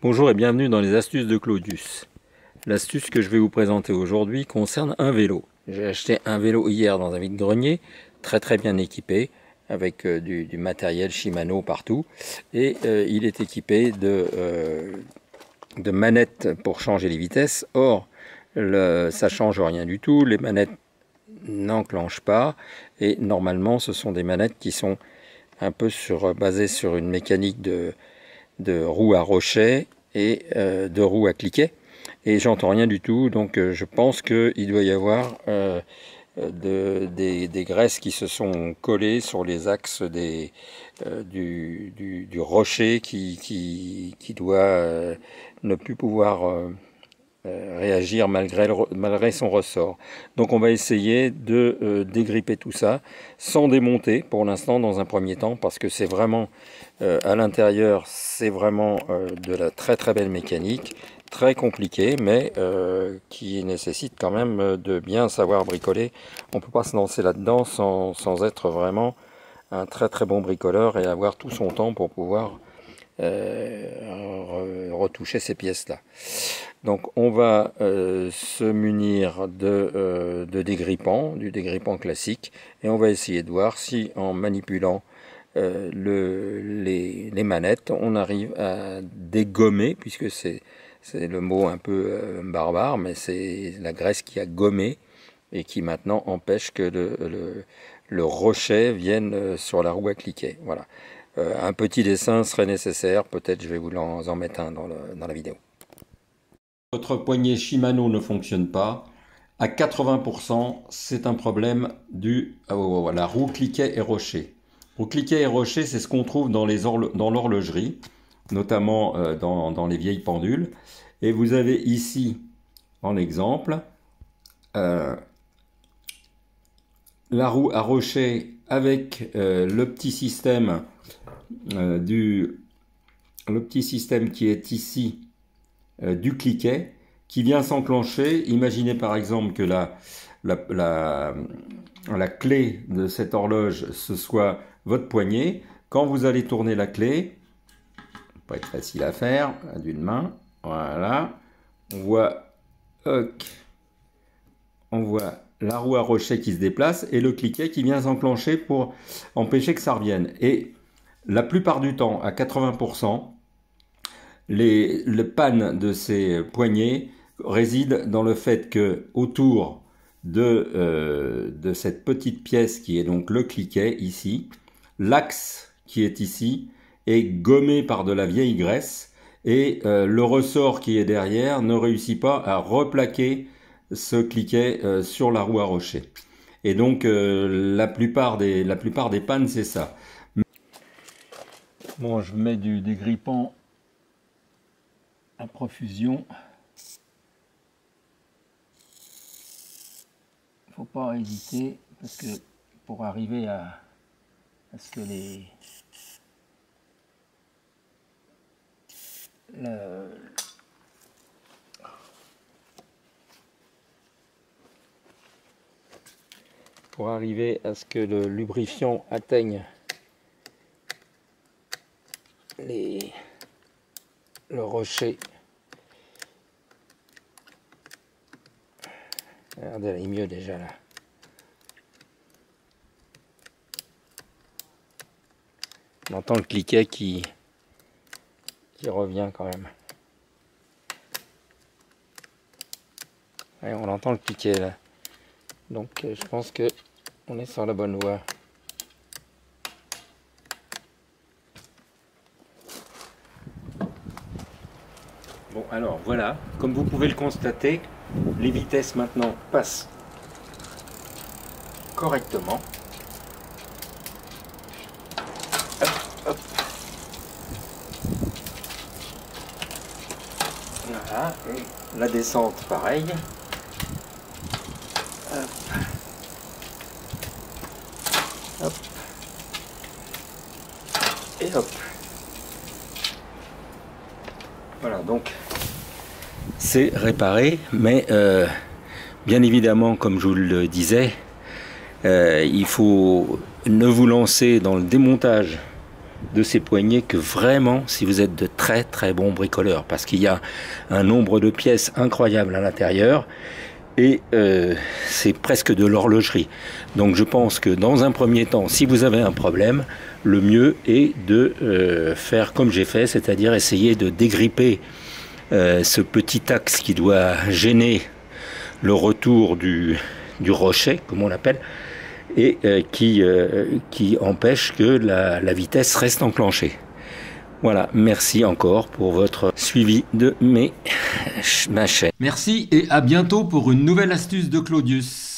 Bonjour et bienvenue dans les astuces de Claudius. L'astuce que je vais vous présenter aujourd'hui concerne un vélo. J'ai acheté un vélo hier dans un vide-grenier, très bien équipé, avec du matériel Shimano partout. Et il est équipé de manettes pour changer les vitesses. Or, ça change rien du tout, les manettes n'enclenchent pas. Et normalement, ce sont des manettes qui sont un peu basées sur une mécanique de roues à rochet et de roues à cliquet, et j'entends rien du tout, donc je pense qu'il doit y avoir des graisses qui se sont collées sur les axes du rocher qui doit ne plus pouvoir réagir malgré son ressort. Donc on va essayer de dégripper tout ça sans démonter pour l'instant dans un premier temps, parce que c'est vraiment à l'intérieur, c'est vraiment de la très belle mécanique, très compliquée, mais qui nécessite quand même de bien savoir bricoler. On ne peut pas se lancer là-dedans sans être vraiment un très bon bricoleur et avoir tout son temps pour pouvoir retoucher ces pièces-là. Donc on va se munir de dégrippant, du dégrippant classique, et on va essayer de voir si en manipulant les manettes, on arrive à dégommer, puisque c'est le mot un peu barbare, mais c'est la graisse qui a gommé et qui maintenant empêche que le rochet vienne sur la roue à cliquet. Voilà. Un petit dessin serait nécessaire, peut-être je vais vous en mettre un dans la vidéo. Votre poignet Shimano ne fonctionne pas. À 80%, c'est un problème dû à la roue cliquet et rocher. Roue cliquet et rocher, c'est ce qu'on trouve dans l'horlogerie, notamment dans les vieilles pendules. Et vous avez ici, en exemple, la roue à rocher avec le petit système qui est ici du cliquet qui vient s'enclencher. Imaginez par exemple que la clé de cette horloge, ce soit votre poignet. Quand vous allez tourner la clé, ça peut être facile à faire d'une main, voilà, on voit la roue à rochet qui se déplace et le cliquet qui vient s'enclencher pour empêcher que ça revienne. Et la plupart du temps, à 80%, le panne de ces poignets réside dans le fait que autour de cette petite pièce qui est donc le cliquet ici, l'axe qui est ici est gommé par de la vieille graisse, et le ressort qui est derrière ne réussit pas à replaquer ce cliquet sur la roue à rocher. Et donc la plupart des pannes, c'est ça. Bon, je mets du dégrippant à profusion. Faut pas hésiter, parce que pour arriver à ce que pour arriver à ce que le lubrifiant atteigne le rocher. Regardez, elle est mieux déjà là. On entend le cliquet qui revient quand même. Ouais, on entend le cliquet là. Donc je pense que on est sur la bonne voie. Bon, alors voilà, comme vous pouvez le constater, les vitesses maintenant passent correctement. Hop, hop. Voilà, et la descente pareil. Hop. Hop. Et hop. Voilà, donc c'est réparé, mais bien évidemment, comme je vous le disais, il faut ne vous lancer dans le démontage de ces poignées que vraiment si vous êtes de très très bons bricoleurs, parce qu'il y a un nombre de pièces incroyable à l'intérieur et c'est presque de l'horlogerie. Donc je pense que dans un premier temps, si vous avez un problème, le mieux est de faire comme j'ai fait, c'est-à-dire essayer de dégripper ce petit axe qui doit gêner le retour du rocher, comme on l'appelle, et qui empêche que la vitesse reste enclenchée. Voilà, merci encore pour votre suivi de ma chaîne. Merci et à bientôt pour une nouvelle astuce de Claudius.